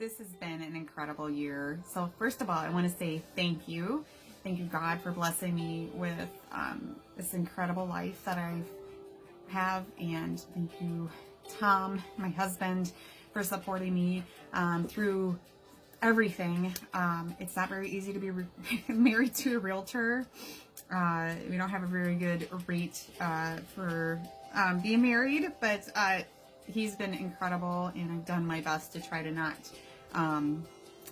this has been an incredible year. So first of all, I want to say thank you. Thank you, God, for blessing me with this incredible life that I have. And thank you, Tom, my husband, for supporting me through everything. It's not very easy to be married to a realtor. We don't have a very good rate for being married, but he's been incredible, and I've done my best to try to not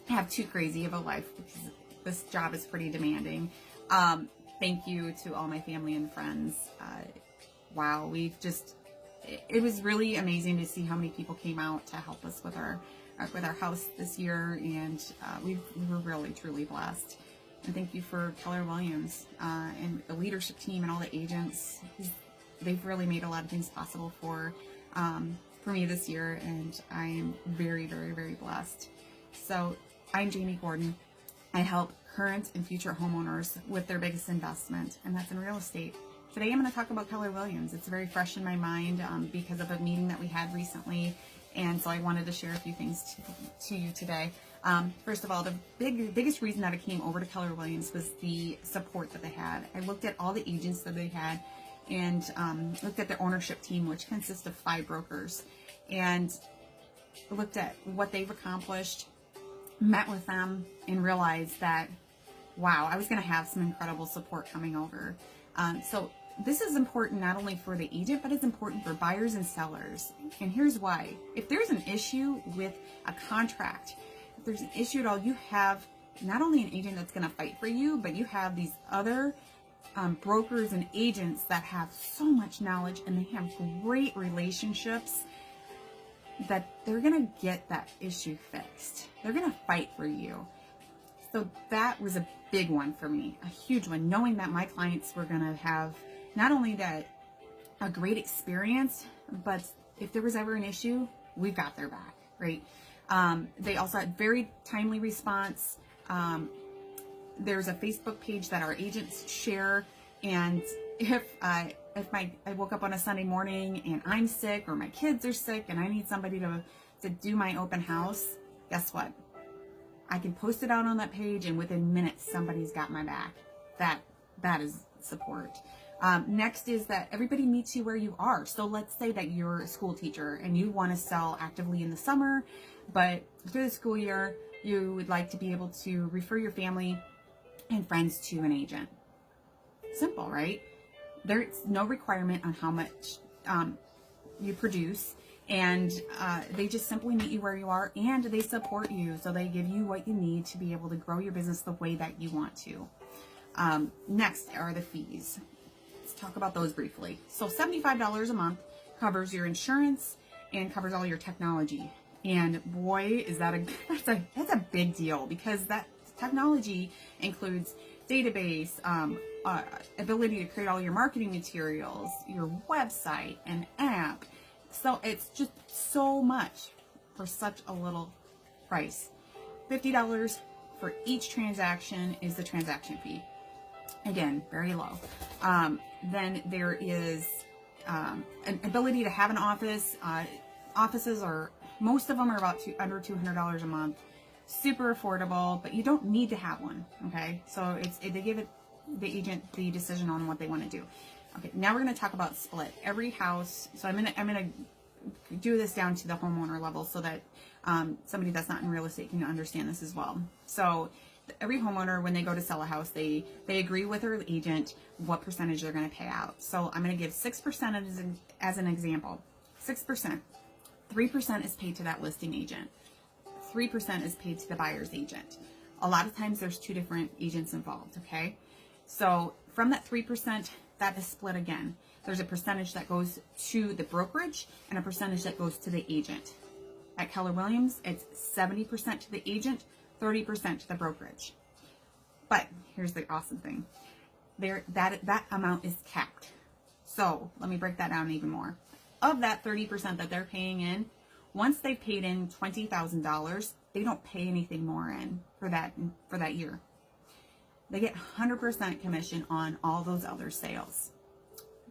have too crazy of a life, because this job is pretty demanding. Thank you to all my family and friends. Wow, it was really amazing to see how many people came out to help us with our house this year, and we were really, truly blessed. And thank you for Keller Williams and the leadership team and all the agents. They've really made a lot of things possible for me this year, and I'm very, very, very blessed. So I'm Jami Gordon. I help current and future homeowners with their biggest investment, and that's in real estate. Today I'm going to talk about Keller Williams. It's very fresh in my mind because of a meeting that we had recently, and so I wanted to share a few things to you today. First of all, the biggest reason that I came over to Keller Williams was the support that they had. I looked at all the agents that they had, and looked at their ownership team, which consists of 5 brokers, and looked at what they've accomplished, met with them, and realized that, wow, I was going to have some incredible support coming over. So this is important not only for the agent, but it's important for buyers and sellers. And here's why. If there's an issue with a contract, if there's an issue at all, you have not only an agent that's going to fight for you, but you have these other brokers and agents that have so much knowledge, and they have great relationships, that they're going to get that issue fixed. They're going to fight for you. So that was a big one for me, a huge one, knowing that my clients were going to have not only a great experience, but if there was ever an issue, we've got their back, right? They also had very timely response. There's a Facebook page that our agents share, and if I woke up on a Sunday morning and I'm sick, or my kids are sick and I need somebody to do my open house, guess what? I can post it out on that page, and within minutes somebody's got my back. That is support. Next is that everybody meets you where you are. So let's say that you're a school teacher and you want to sell actively in the summer, but through the school year you would like to be able to refer your family and friends to an agent. Simple, right? There's no requirement on how much you produce, and they just simply meet you where you are, and they support you. So they give you what you need to be able to grow your business the way that you want to. Next are the fees. Let's talk about those briefly. So $75 a month covers your insurance and covers all your technology. And boy, is that that's a big deal, because that technology includes database, ability to create all your marketing materials, your website, an app. So it's just so much for such a little price. $50 for each transaction is the transaction fee. Again, very low. Then there is an ability to have an office. Offices are, most of them are about under $200 a month. Super affordable, but you don't need to have one. Okay, so they give the agent the decision on what they want to do. Okay, now we're going to talk about split. Every house. So I'm gonna do this down to the homeowner level, so that somebody that's not in real estate can understand this as well. So every homeowner, when they go to sell a house, they agree with their agent what percentage they're going to pay out. So I'm going to give 6% as an example. 6%. 3% is paid to that listing agent. 3% is paid to the buyer's agent. A lot of times there's 2 different agents involved, okay? So from that 3%, that is split again. There's a percentage that goes to the brokerage and a percentage that goes to the agent. At Keller Williams, it's 70% to the agent, 30% to the brokerage. But here's the awesome thing. That amount is capped. So let me break that down even more. Of that 30% that they're paying in, once they've paid in $20,000, they don't pay anything more in for that year. They get 100% commission on all those other sales.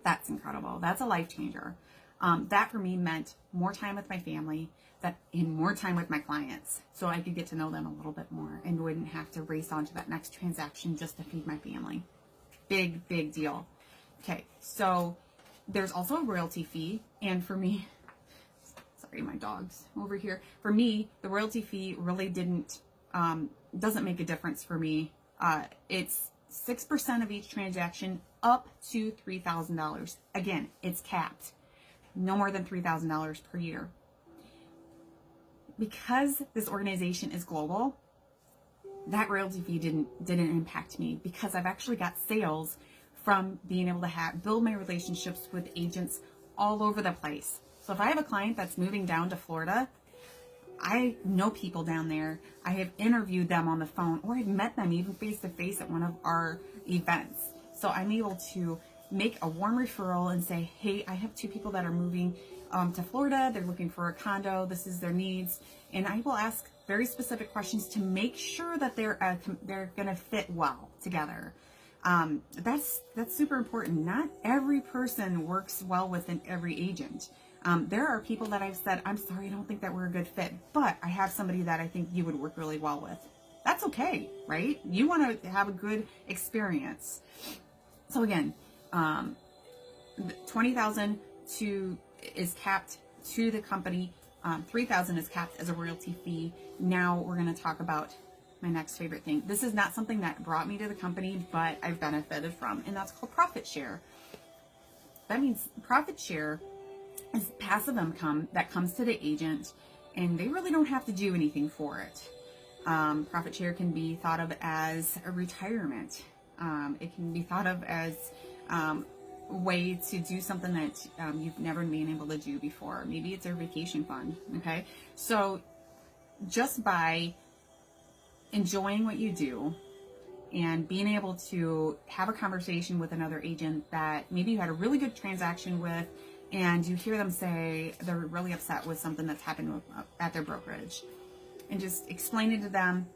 That's incredible. That's a life changer. That for me meant more time with my family, that in more time with my clients so I could get to know them a little bit more and wouldn't have to race on to that next transaction just to feed my family. Big, big deal. Okay, so there's also a royalty fee. And for me, sorry, my dog's over here. For me, the royalty fee really doesn't make a difference for me. It's 6% of each transaction up to $3,000. Again, it's capped. No more than $3,000 per year. Because this organization is global, that royalty fee didn't impact me, because I've actually got sales from being able to build my relationships with agents all over the place. So if I have a client that's moving down to Florida, I know people down there. I have interviewed them on the phone, or I've met them even face to face at one of our events. So I'm able to make a warm referral and say, hey, I have 2 people that are moving to Florida. They're looking for a condo. This is their needs. And I will ask very specific questions to make sure that they're going to fit well together. That's super important. Not every person works well with every agent. There are people that I've said, I'm sorry, I don't think that we're a good fit, but I have somebody that I think you would work really well with. That's okay, right? You want to have a good experience. So again, $20,000 is capped to the company. $3,000 is capped as a royalty fee. Now we're going to talk about my next favorite thing. This is not something that brought me to the company, but I've benefited from, and that's called profit share. That means profit share is passive income that comes to the agent, and they really don't have to do anything for it. Profit share can be thought of as a retirement. It can be thought of as way to do something that you've never been able to do before. Maybe it's a vacation fund. Okay, so just by enjoying what you do and being able to have a conversation with another agent that maybe you had a really good transaction with, and you hear them say they're really upset with something that's happened at their brokerage, and just explaining to them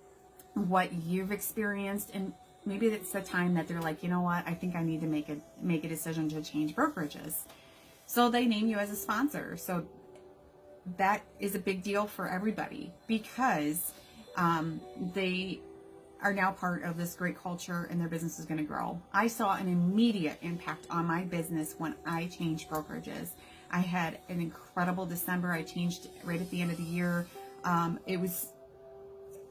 what you've experienced, and maybe it's the time that they're like, you know what, I think I need to make a decision to change brokerages. So they name you as a sponsor. So that is a big deal for everybody, because they are now part of this great culture, and their business is going to grow. I saw an immediate impact on my business when I changed brokerages. I had an incredible December. I changed right at the end of the year. It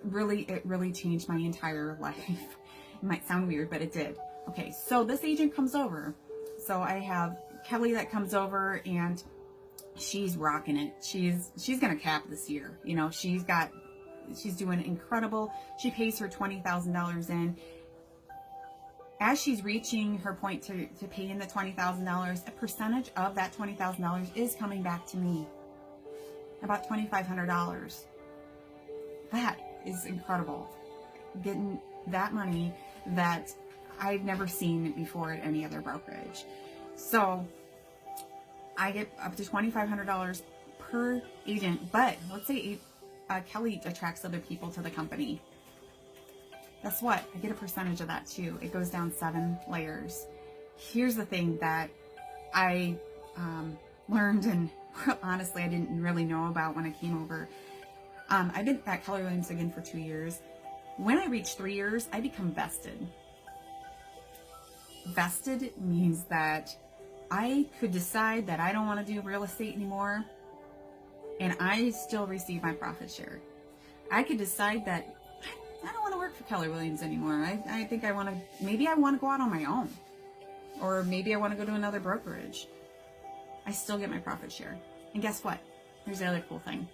really changed my entire life. It might sound weird, but it did. Okay, so this agent comes over. So I have Kelly that comes over, and she's rocking it. She's gonna cap this year. You know, she's doing incredible. She pays her $20,000 in. As she's reaching her point to pay in the $20,000, a percentage of that $20,000 is coming back to me. About $2,500. That is incredible. Getting that money that I've never seen before at any other brokerage. So I get up to $2,500 per agent, but let's say Kelly attracts other people to the company. Guess what? I get a percentage of that too. It goes down 7 layers. Here's the thing that I learned, and honestly I didn't really know about when I came over. I've been at Keller Williams again for 2 years. When I reach 3 years, I become vested. Vested means that I could decide that I don't want to do real estate anymore, and I still receive my profit share. I could decide that I don't want to work for Keller Williams anymore. I think maybe I want to go out on my own, or maybe I want to go to another brokerage. I still get my profit share. And guess what? Here's the other cool thing.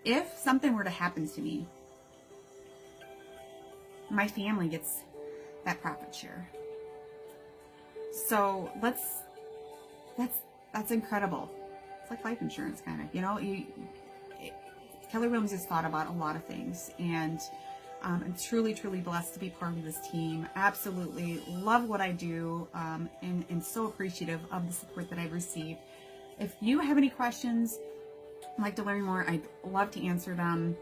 If something were to happen to me, my family gets that profit share. So that's incredible. It's like life insurance, kind of. You know, Keller Williams has thought about a lot of things, and I'm truly blessed to be part of this team. Absolutely love what I do, and so appreciative of the support that I've received. If you have any questions, like to learn more, I'd love to answer them.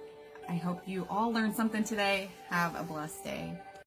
I hope you all learned something today. Have a blessed day.